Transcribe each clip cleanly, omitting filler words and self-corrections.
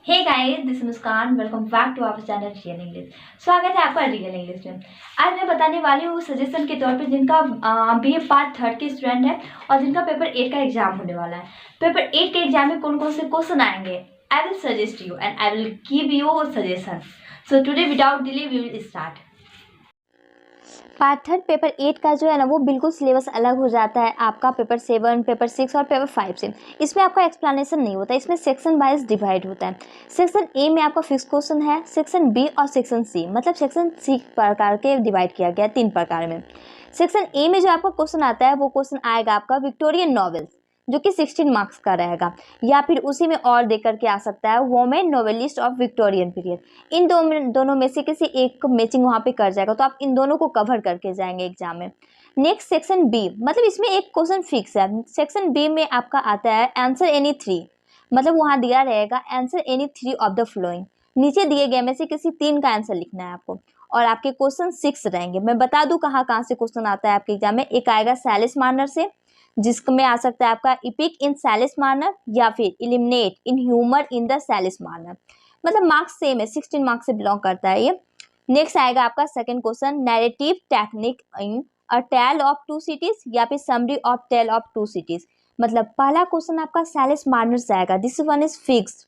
Hey guys, this Muskaan. Welcome back to our channel real English. स्वागत है आपका real English में। आज मैं बताने वाली हूँ सजेशन के तौर पे जिनका बीए पार्ट थर्ड के स्टूडेंट है और जिनका पेपर 8 का एग्जाम होने वाला है। पेपर 8 के एग्जाम में कौन कौन से क्वेश्चन आएंगे, I will suggest you and I will give you suggestion. So today without delay we will start. Part third paper 8 का जो है ना वो बिल्कुल सिलेबस अलग हो जाता है आपका पेपर 7, पेपर 6 और पेपर 5 से। इसमें आपका एक्सप्लेनेशन नहीं होता, इसमें सेक्शन वाइज डिवाइड होता है। सेक्शन ए में आपका फिक्स क्वेश्चन है, सेक्शन बी और सेक्शन सी, मतलब सेक्शन सी प्रकार के डिवाइड किया गया है 3 प्रकार में। सेक्शन ए में जो आपका क्वेश्चन आता है वो क्वेश्चन आएगा आपका विक्टोरियन नॉवेल्स, जो कि 16 मार्क्स का रहेगा, या फिर उसी में और देकर के आ सकता है women novelist of Victorian period. इन दोनों में से किसी एक को मैचिंग वहाँ पे कर जाएगा, तो आप इन दोनों को कवर करके जाएंगे एग्जाम में। नेक्स्ट सेक्शन बी, मतलब इसमें एक क्वेश्चन फिक्स है। सेक्शन बी में आपका आता है आंसर एनी 3, मतलब वहाँ दिया रहेगा answer any 3 of the flowing. नीचे दिए गए में से किसी 3 का आंसर लिखना है आपको, और आपके क्वेश्चन 6 रहेंगे। मैं बता दूं कहाँ कहाँ से क्वेश्चन आता है आपके एग्जाम में। एक आएगा सैलिस मार्नर से, जिसमें आ सकता है आपका इपिक इन सैलिस मार्नर, या फिर eliminate in humour in the सैलिस Marner, मतलब मार्क्स सेम है, 16 मार्क्स से बिलोंग करता है ये। नेक्स्ट आएगा आपका second question narrative technique in a tale of 2 cities, या फिर summary of tale of 2 cities. मतलब पहला क्वेश्चन आपका सैलिस मार्नर से आएगा, this one is fixed.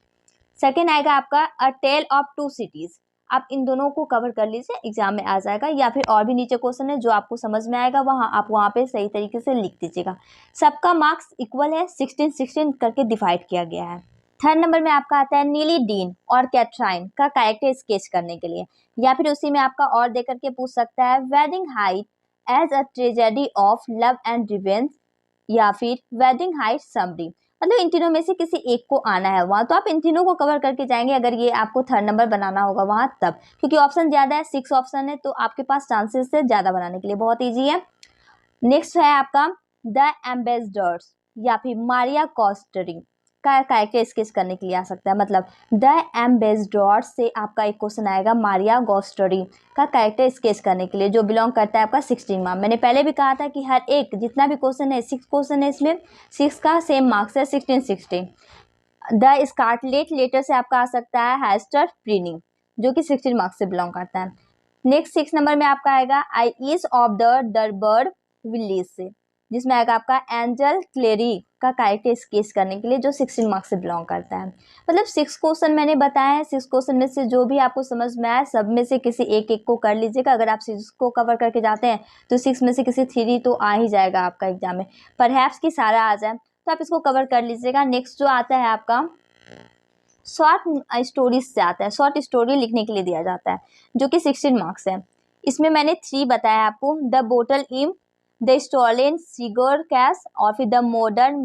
Second आएगा आपका अ टेल ऑफ 2 सिटीज। आप इन दोनों को कवर कर लीजिए, एग्जाम में आ जाएगा। या फिर और भी नीचे क्वेश्चन है जो आपको समझ में आएगा, वहाँ आप वहाँ पे सही तरीके से लिख दीजिएगा। सबका मार्क्स इक्वल है, 16-16 करके डिवाइड किया गया है। थर्ड नंबर में आपका आता है नीली डीन और कैथराइन का कैरेक्टर स्केच करने के लिए, या फिर उसी में आपका और दे करके पूछ सकता है Wuthering Height as a tragedy of love and revenge, या फिर वेडिंग हाइट समरी। मतलब इन तीनों में से किसी एक को आना है वहाँ, तो आप इन तीनों को कवर करके जाएंगे अगर ये आपको थर्ड नंबर बनाना होगा वहाँ तब, क्योंकि ऑप्शन ज़्यादा है, 6 ऑप्शन है, तो आपके पास चांसेस है ज़्यादा बनाने के लिए, बहुत ईजी है। नेक्स्ट है आपका द एम्बेसडर्स, या फिर मारिया कॉस्टरी का कैरेक्टर स्केच करने के लिए आ सकता है। मतलब द एम्बेसडर्स से आपका एक क्वेश्चन आएगा मारिया गॉस्टरी का कैरेक्टर स्केच करने के लिए, जो बिलोंग करता है आपका 16 मार्क्स। मैंने पहले भी कहा था कि हर एक जितना भी क्वेश्चन है 6 क्वेश्चन है, इसमें 6 का सेम मार्क्स है, 16-16। द स्कारलेट लेटर से आपका आ सकता है हैस्टर प्रीनिंग, जो कि 16 मार्क्स से बिलोंग करता है। नेक्स्ट 6 नंबर में आपका आएगा आई ईज ऑफ द डरबर्ड विलीज से, जिसमें आएगा आपका एंजल क्लेरी का कैरेक्टर स्केच करने के लिए, जो 16 मार्क्स से बिलोंग करता है। मतलब 6 क्वेश्चन मैंने बताया है, 6 क्वेश्चन में से जो भी आपको समझ में आए सब में से किसी एक एक को कर लीजिएगा। अगर आप 6 को कवर करके जाते हैं तो 6 में से किसी 3 तो आ ही जाएगा आपका एग्जाम में, परहैप्स की सारा आ जाए, तो आप इसको कवर कर लीजिएगा। नेक्स्ट जो आता है आपका शॉर्ट स्टोरीज से आता है, शॉर्ट स्टोरी लिखने के लिए दिया जाता है, जो कि 16 मार्क्स है। इसमें मैंने 3 बताया आपको, द बोटल इम, द स्टोलन सिगर कैश, और फिर द मॉडर्न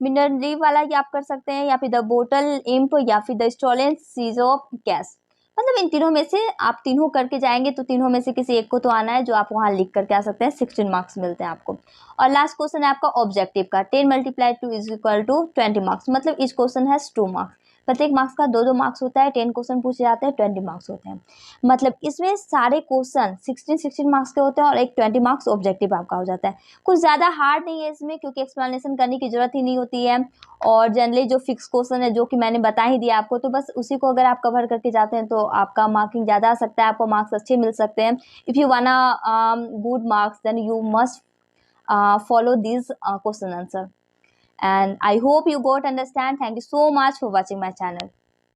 मिलियनरी वाला ये आप कर सकते हैं, या फिर द बोटल इम्प, या फिर द स्टोलन सीजो कैश। मतलब इन तीनों में से आप तीनों करके जाएंगे तो तीनों में से किसी एक को तो आना है, जो आप वहाँ लिख करके आ सकते हैं, 16 मार्क्स मिलते हैं आपको। और लास्ट क्वेश्चन है आपका ऑब्जेक्टिव का, 10 × 2 इज इक्वल टू 20 मार्क्स। मतलब इस क्वेश्चन है 2 मार्क्स, प्रत्येक मार्क्स का 2-2 मार्क्स होता है, 10 क्वेश्चन पूछे जाते हैं, 20 मार्क्स होते हैं। मतलब इसमें सारे क्वेश्चन 16-16 मार्क्स के होते हैं, और एक 20 मार्क्स ऑब्जेक्टिव आपका हो जाता है। कुछ ज़्यादा हार्ड नहीं है इसमें, क्योंकि एक्सप्लेनेशन करने की जरूरत ही नहीं होती है, और जनरली जो फिक्स क्वेश्चन है जो कि मैंने बता ही दिया आपको, तो बस उसी को अगर आप कवर करके जाते हैं तो आपका मार्किंग ज़्यादा आ सकता है, आपको मार्क्स अच्छे मिल सकते हैं। If you wanna good marks then you must follow these question answer, and I hope you got understand. Thank you so much for watching my channel.